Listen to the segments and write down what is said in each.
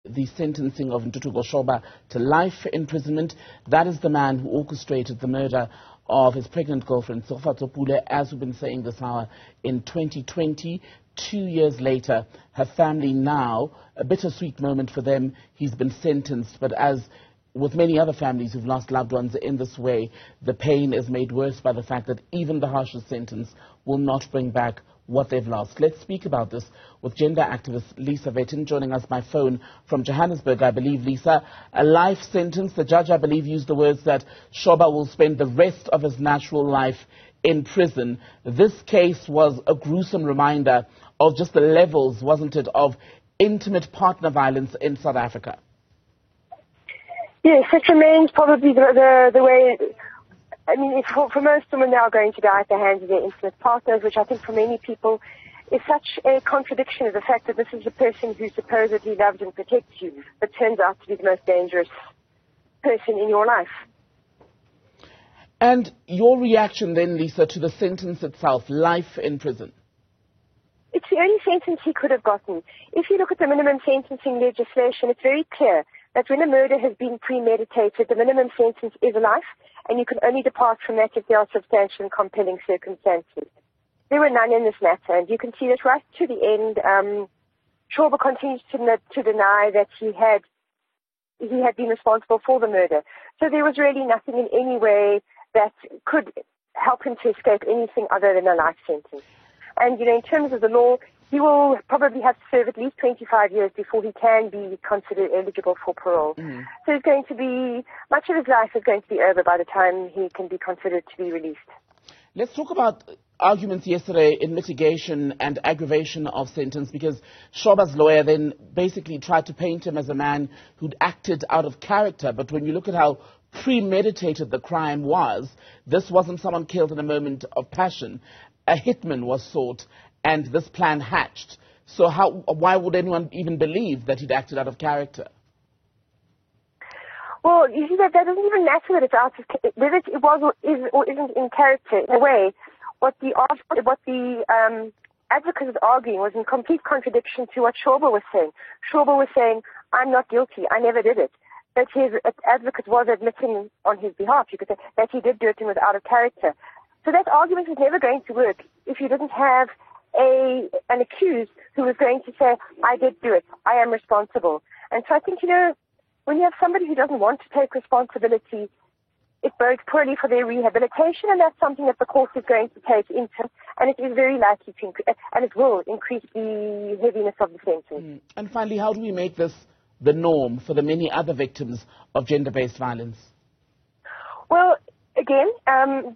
the sentencing of Ntuthuko Shoba to life imprisonment. That is the man who orchestrated the murder of his pregnant girlfriend, Tshegofatso Pule, as we've been saying this hour, in 2020. 2 years later, her family now, a bittersweet moment for them, he's been sentenced, but as with many other families who've lost loved ones in this way, the pain is made worse by the fact that even the harshest sentence will not bring back what they've lost. Let's speak about this with gender activist Lisa Weten, joining us by phone from Johannesburg, I believe. Lisa, a life sentence. The judge, I believe, used the words that Shoba will spend the rest of his natural life in prison. This case was a gruesome reminder of just the levels, wasn't it, of intimate partner violence in South Africa? Yes, it remains probably the way. I mean, for most women, they are going to die at the hands of their intimate partners, which I think for many people is such a contradiction of the fact that this is the person who supposedly loves and protects you, but turns out to be the most dangerous person in your life. And your reaction then, Lisa, to the sentence itself, life in prison? It's the only sentence he could have gotten. If you look at the minimum sentencing legislation, it's very clear that when a murder has been premeditated, the minimum sentence is life, and you can only depart from that if there are substantial and compelling circumstances. There were none in this matter, and you can see that right to the end. Shoba continues to deny that he had been responsible for the murder. So there was really nothing in any way that could help him to escape anything other than a life sentence. And, in terms of the law, he will probably have to serve at least 25 years before he can be considered eligible for parole. So it's going to be, much of his life is going to be over by the time he can be considered to be released. Let's talk about arguments yesterday in mitigation and aggravation of sentence, because Shoba's lawyer then basically tried to paint him as a man who'd acted out of character. But when you look at how premeditated the crime was, this wasn't someone killed in a moment of passion. A hitman was sought, and this plan hatched. So why would anyone even believe that he'd acted out of character? Well, you see, that doesn't even matter that it's out of whether it was or isn't in character. In a way, what the advocate was arguing was in complete contradiction to what Shoba was saying. Shoba was saying, "I'm not guilty. I never did it." But his advocate was admitting on his behalf, you could say, that he did do it and was out of character. So that argument was never going to work if you didn't have an accused who was going to say, "I did do it. I am responsible." And so I think, when you have somebody who doesn't want to take responsibility, it bodes poorly for their rehabilitation, and that's something that the court is going to take into, and it is very likely to, and it will increase the heaviness of the sentence. And finally, how do we make this the norm for the many other victims of gender-based violence? Well, again,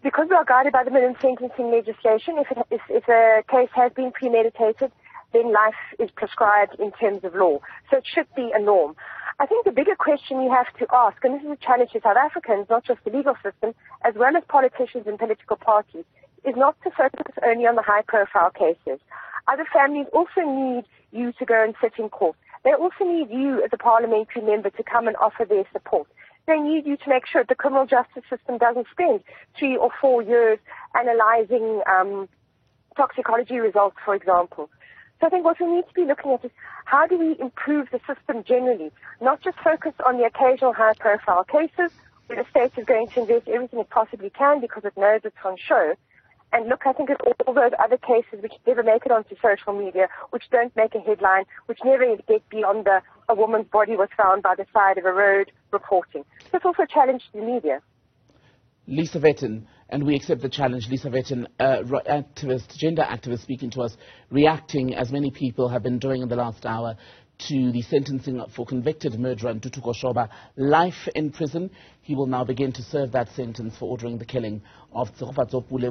because we are guided by the minimum sentencing legislation, if a case has been premeditated, then life is prescribed in terms of law. So it should be a norm. I think the bigger question you have to ask, and this is a challenge to South Africans, not just the legal system, as well as politicians and political parties, is not to focus only on the high-profile cases. Other families also need you to go and sit in court. They also need you as a parliamentary member to come and offer their support. They need you to make sure that the criminal justice system doesn't spend 3 or 4 years analyzing toxicology results, for example. So I think what we need to be looking at is how do we improve the system generally, not just focus on the occasional high-profile cases where the state is going to invest everything it possibly can because it knows it's on show, and look, I think, at all those other cases which never make it onto social media, which don't make a headline, which never get beyond a woman's body was found by the side of a road reporting. So it's also a challenge to the media. Lisa Weten, and we accept the challenge. Lisa Weten, gender activist, speaking to us, reacting, as many people have been doing in the last hour, to the sentencing for convicted murderer Ntuthuko Shoba, life in prison. He will now begin to serve that sentence for ordering the killing of Tshegofatso Pule.